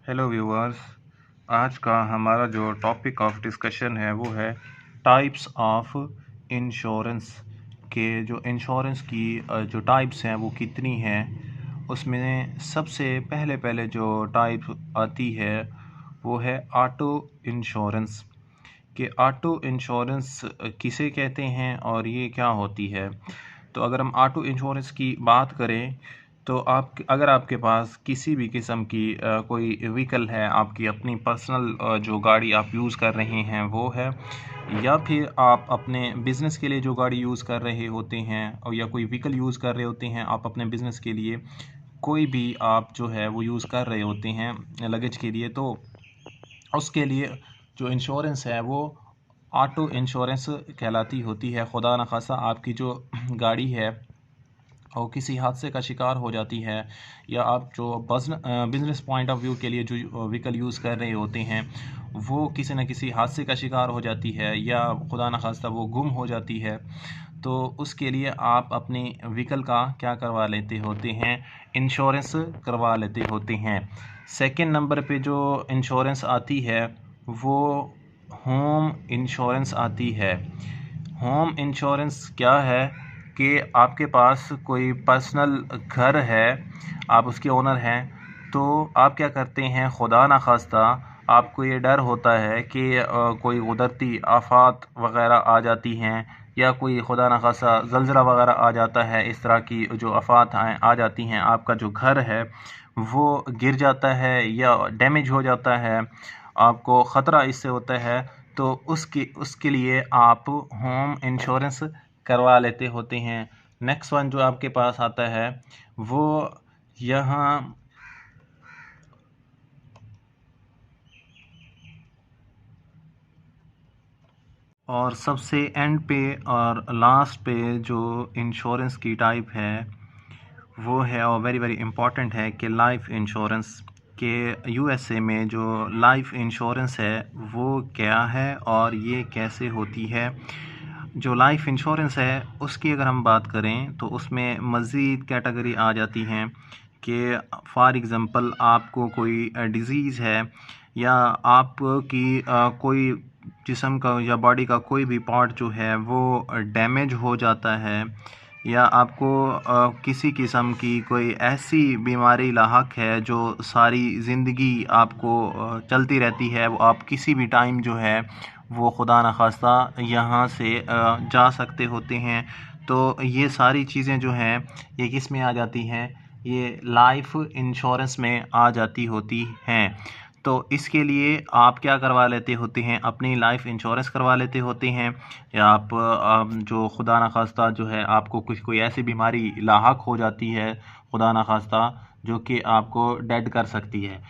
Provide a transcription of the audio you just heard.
Hello viewers. आज का हमारा जो टॉपिक ऑफ डिस्कशन है वो है टाइप्स ऑफ इंश्योरेंस के जो इंश्योरेंस की जो टाइप्स हैं वो कितनी हैं। उसमें सबसे पहले जो टाइप आती है वो है ऑटो इंश्योरेंस। कि ऑटो इंश्योरेंस किसे कहते हैं और ये क्या होती है। तो अगर हम ऑटो इंश्योरेंस की बात करें तो अगर आपके पास किसी भी किस्म की कोई व्हीकल है, आपकी अपनी पर्सनल जो गाड़ी आप यूज़ कर रहे हैं वो है, या फिर आप अपने बिज़नेस के लिए जो गाड़ी यूज़ कर रहे होते हैं और या कोई व्हीकल यूज़ कर रहे होते हैं आप अपने बिज़नेस के लिए, कोई भी आप जो है वो यूज़ कर रहे होते हैं लगेज के लिए, तो उसके लिए जो इंश्योरेंस है वो ऑटो इंश्योरेंस कहलाती होती है। खुदा न खास्ता आपकी जो गाड़ी है और किसी हादसे का शिकार हो जाती है, या आप जो बिज़नेस पॉइंट ऑफ व्यू के लिए जो व्हीकल यूज़ कर रहे होते हैं वो किसी न किसी हादसे का शिकार हो जाती है, या खुदा न खास्ता वो गुम हो जाती है, तो उसके लिए आप अपने व्हीकल का क्या करवा लेते होते हैं, इंश्योरेंस करवा लेते होते हैं। सेकंड नंबर पे जो इंश्योरेंस आती है वो होम इंश्योरेंस आती है। होम इंश्योरेंस क्या है कि आपके पास कोई पर्सनल घर है, आप उसके ओनर हैं, तो आप क्या करते हैं, खुदा न खास्ता आपको ये डर होता है कि कोई कुदरती आफ़ात वग़ैरह आ जाती हैं, या कोई खुदा न खास्ता ज़लज़ला वग़ैरह आ जाता है, इस तरह की जो आफ़ात आ जाती हैं, आपका जो घर है वो गिर जाता है या डैमेज हो जाता है, आपको ख़तरा इससे होता है, तो उसके लिए आप होम इंश्योरेंस करवा लेते होते हैं। नेक्स्ट वन जो आपके पास आता है वो यहाँ और सबसे एंड पे और लास्ट पे जो इंश्योरेंस की टाइप है वो है, और वेरी वेरी इम्पॉर्टेंट है, कि लाइफ इंश्योरेंस। के यूएसए में जो लाइफ इंश्योरेंस है वो क्या है और ये कैसे होती है। जो लाइफ इंश्योरेंस है उसकी अगर हम बात करें तो उसमें मज़ीद कैटेगरी आ जाती हैं कि फॉर एग्ज़ाम्पल आपको कोई डिज़ीज़ है, या आपकी कोई जिस्म का या बॉडी का कोई भी पार्ट जो है वो डैमेज हो जाता है, या आपको किसी किस्म की कोई ऐसी बीमारी लाहक है जो सारी ज़िंदगी आपको चलती रहती है, वो आप किसी भी टाइम जो है वो खुदा न खास्ता यहाँ से जा सकते होते हैं। तो ये सारी चीज़ें जो हैं ये किस में आ जाती हैं, ये लाइफ इंश्योरेंस में आ जाती होती हैं। तो इसके लिए आप क्या करवा लेते होते हैं, अपनी लाइफ इंश्योरेंस करवा लेते होते हैं, या आप जो खुदा न खास्ता जो है आपको कोई ऐसी बीमारी लाहक हो जाती है खुदा न खास्ता जो कि आपको डेड कर सकती है।